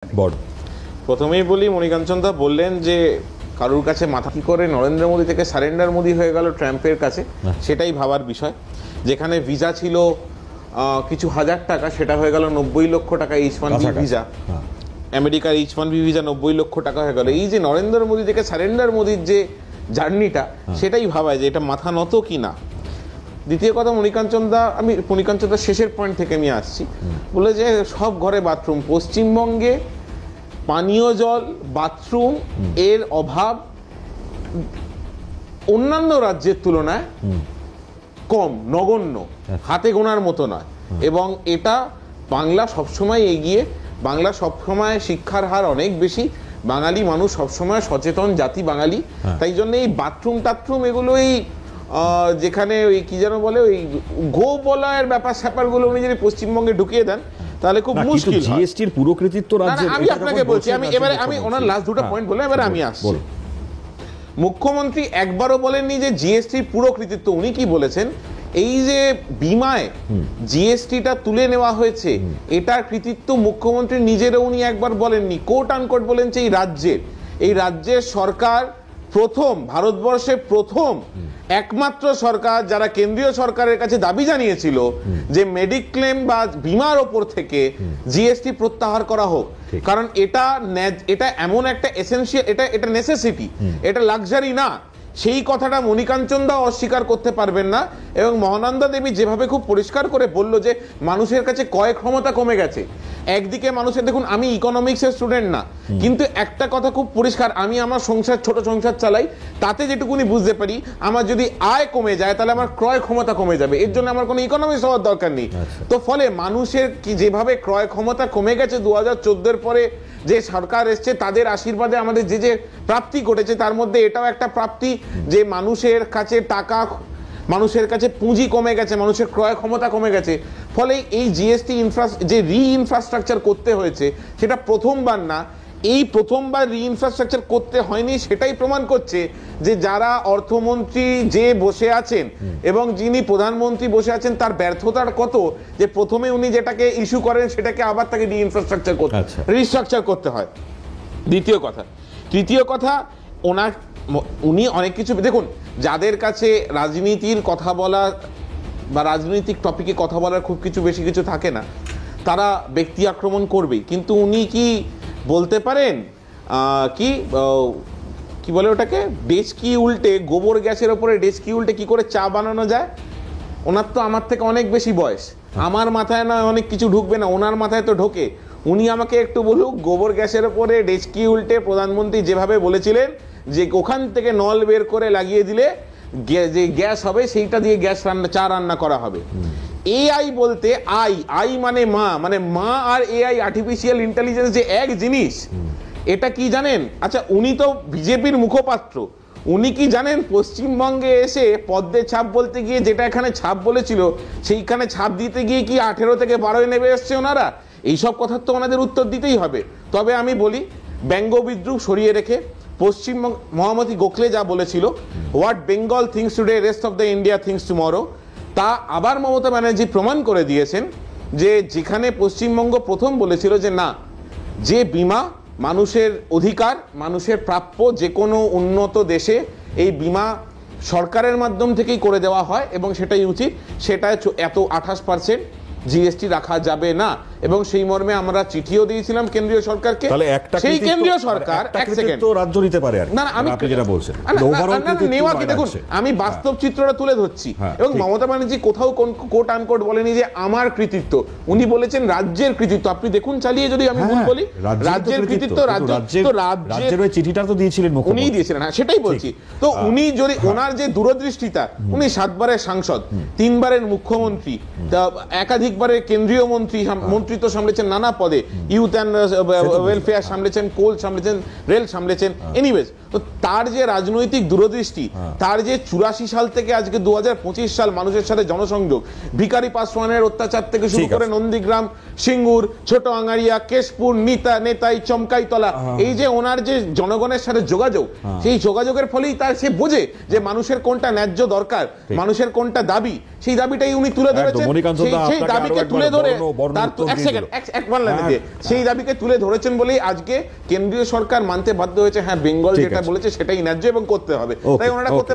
বড় প্রথমেই বলি, মণিকাঞ্চনদা বললেন যে কারুর কাছে মাথা কি করে নরেন্দ্র মোদী থেকে সারেন্ডার মোদী হয়ে গেল ট্রাম্পের কাছে, সেটাই ভাবার বিষয়। যেখানে ভিসা ছিল কিছু হাজার টাকা, সেটা হয়ে গেল 90 লক্ষ টাকা H1B ভিসা। আমেরিকার H1B ভিসা 90 লক্ষ টাকা হয়ে গেল। এই যে নরেন্দ্র মোদী থেকে সারেন্ডার মোদীর যে জার্নিটা, সেটাই ভাবায় যে এটা মাথা নত কি না। দ্বিতীয় কথা, মণিকাঞ্চনদা শেষের পয়েন্ট থেকে আমি আসছি, বলে যে সব ঘরে বাথরুম। পশ্চিমবঙ্গে পানীয় জল, বাথরুম এর অভাব অন্যান্য রাজ্যের তুলনায় কম, নগণ্য, হাতে গোনার মতো নয়। এবং এটা বাংলা সবসময় এগিয়ে, বাংলা সবসময় শিক্ষার হার অনেক বেশি, বাঙালি মানুষ সবসময় সচেতন জাতি বাঙালি। তাই জন্য এই বাথরুম টাথরুম এগুলোই যেখানে ওই কি যেন বলে, ওই গো বলয়ের ব্যাপার স্যাপারগুলো উনি যদি পশ্চিমবঙ্গে ঢুকিয়ে দেন তাহলে খুব মুশকিল। জিএসটির পুরো কৃতিত্ব রাজ্যের। আমি আপনাকে বলছি, আমি ওনার লাস্ট দুটো পয়েন্ট বলে এবারে আমি আসছি। মুখ্যমন্ত্রী একবারও বলেননি যে জিএসটির পুরো কৃতিত্ব। উনি কি বলেছেন, এই যে বিমায় জিএসটিটা তুলে নেওয়া হয়েছে, এটার কৃতিত্ব মুখ্যমন্ত্রী নিজেরও উনি একবার বলেননি। কোট আনকোট বলেন যে এই রাজ্যের সরকার প্রথম, ভারতবর্ষের প্রথম একমাত্র সরকার যারা কেন্দ্রীয় সরকারের কাছে দাবি জানিয়েছিল যে মেডিক্লেম বা বিমার ওপর থেকে জিএসটি প্রত্যাহার করা হোক। কারণ এটা এমন একটা এসেনশিয়াল, এটা নেসেসিটি, এটা লাক্সারি না। সেই কথাটা মণিকাঞ্চনদা অস্বীকার করতে পারবেন না। এবং মহানন্দা দেবী যেভাবে খুব পরিষ্কার করে বলল যে মানুষের কাছে ক্রয় ক্ষমতা কমে গেছে। একদিকে মানুষের, দেখুন আমি ইকোনমিক্সের স্টুডেন্ট না, কিন্তু একটা কথা খুব পরিষ্কার, আমি আমার ছোট সংসার চালাই, তাতে যেটুকুনি বুঝতে পারি, আমার যদি আয় কমে যায় তাহলে আমার ক্রয় ক্ষমতা কমে যাবে। এর জন্য আমার কোনো ইকোনমিক্স হওয়ার দরকার নেই। তো ফলে মানুষের কি যেভাবে ক্রয় ক্ষমতা কমে গেছে 2014-এর পরে যে সরকার এসছে, তাদের আশীর্বাদে আমাদের যে প্রাপ্তি ঘটেছে, তার মধ্যে এটাও একটা প্রাপ্তি যে মানুষের কাছে টাকা, মানুষের কাছে পুঁজি কমে গেছে, মানুষের ক্রয় ক্ষমতা কমে গেছে। ফলে এই জিএসটি যে ইনফ্রাস্ট্রাকচার করতে হয়েছে, সেটা প্রথমবার না, এই প্রথমবার ইনফ্রাস্ট্রাকচার করতে হয়নি। সেটাই প্রমাণ করছে যে যারা অর্থমন্ত্রী যে বসে আছেন এবং যিনি প্রধানমন্ত্রী বসে আছেন, তার ব্যর্থতার কত, যে প্রথমে উনি যেটাকে ইস্যু করেন সেটাকে আবার তাকে রিস্ট্রাকচার করতে হয়। তৃতীয় কথা, উনি অনেক কিছু, দেখুন যাদের কাছে রাজনীতির কথা বলা বা রাজনৈতিক টপিকে কথা বলার খুব বেশি কিছু থাকে না, তারা ব্যক্তি আক্রমণ করবেই। কিন্তু উনি কি বলতে পারেন কি বলে ওটাকে, ডেচকি উল্টে, গোবর গ্যাসের ওপরে ডেচকি উল্টে কি করে চা বানানো যায়? ওনার তো আমার থেকে অনেক বেশি বয়স, আমার মাথায় না অনেক কিছু ঢুকবে না, ওনার মাথায় তো ঢোকে। উনি আমাকে একটু বলুক, গোবর গ্যাসের ওপরে ডেচকি উল্টে প্রধানমন্ত্রী যেভাবে বলেছিলেন যে ওখান থেকে নল বের করে লাগিয়ে দিলে যে গ্যাস হবে, সেইটা দিয়ে চা রান্না করা হবে। এআই বলতে আই মানে মা আর এআই, আর্টিফিশিয়াল ইন্টেলিজেন্স যে এক জিনিস, এটা কি জানেন? আচ্ছা, উনি তো বিজেপির মুখপাত্র, উনি কি জানেন পশ্চিমবঙ্গে এসে পদ্মে ছাপ বলতে গিয়ে যেটা এখানে ছাপ বলেছিল, সেইখানে ছাপ দিতে গিয়ে কি 18 থেকে 12 নেমে এসছে ওনারা? এইসব কথার তো ওনাদের উত্তর দিতেই হবে। তবে আমি বলি, ব্যঙ্গ বিদ্রুপ সরিয়ে রেখে পশ্চিমবঙ্গ, মহামতি গোখলে যা বলেছিল, what Bengal things today, rest of the India things tomorrow, তা আবার মমতা ব্যানার্জি প্রমাণ করে দিয়েছেন। যে যেখানে পশ্চিমবঙ্গ প্রথম বলেছিল যে না, যে বিমা মানুষের অধিকার, মানুষের প্রাপ্য, যে কোনো উন্নত দেশে এই বিমা সরকারের মাধ্যম থেকেই করে দেওয়া হয় এবং সেটাই উচিত, সেটা এত 28% জিএসটি রাখা যাবে না। এবং সেই মর্মে আমরা চিঠিও দিয়েছিলাম কেন্দ্রীয় সরকারকে। সেই কেন্দ্রীয় সরকার, এক সেকেন্ড, রাজ্য নিতে পারে না, আপনি যেটা বলছেন নেওয়া কি, দেখুন আমি বাস্তব চিত্রটা তুলে ধরছি। এবং মমতা ব্যানার্জি কোথাও কোট আনকোট বলেনি যে আমার কৃতিত্ব, উনি বলেছেন রাজ্যের কৃতিত্ব। আপনি দেখুন চালিয়ে, যদি আমি ভুল বলি, রাজ্যের কৃতিত্ব, রাজ্যের চিঠিটা তো দিয়েছিলেন, উনি দিয়েছিলেন। হ্যাঁ, সেটাই বলছি। তো উনি যদি, ওনার যে দূরদৃষ্টিতা, উনি 7বারের সাংসদ, 3বারের মুখ্যমন্ত্রী, একাধিকবারের কেন্দ্রীয় মন্ত্রিত্ব সামলেছেন নানা পদে, ইউথ অ্যান্ড ওয়েলফেয়ার সামলেছেন, কোল সামলেছেন, রেল সামলেছেন। এনিওয়েজ, তো তার যে রাজনৈতিক দূরদৃষ্টি, তার যে 84 সাল থেকে আজকে 2025 সাল মানুষের সাথে জনসংযোগ, ভিখারি পাসওয়ানের অত্যাচার থেকে শুরু করে নন্দীগ্রাম, সিঙ্গুর, ছোট আঙারিয়া, কেশপুর, নেতাই, চমকাইতলা, এই যে ওনার যে জনগণের সাথে যোগাযোগ, সেই যোগাযোগের ফলেই সে বোঝে যে মানুষের কোনটা ন্যায্য দরকার, মানুষের কোনটা দাবি, সেই দাবিটাই উনি তুলে ধরেছেন। সেই দাবিকে তুলে ধরে সেই দাবিকে তুলে ধরেছেন বলেই আজকে কেন্দ্রীয় সরকার মানতে বাধ্য হয়েছে, হ্যাঁ বেঙ্গল যেটা বলেছে সেটাই ন্যায্য এবং করতে হবে, তাই ওনারা করতে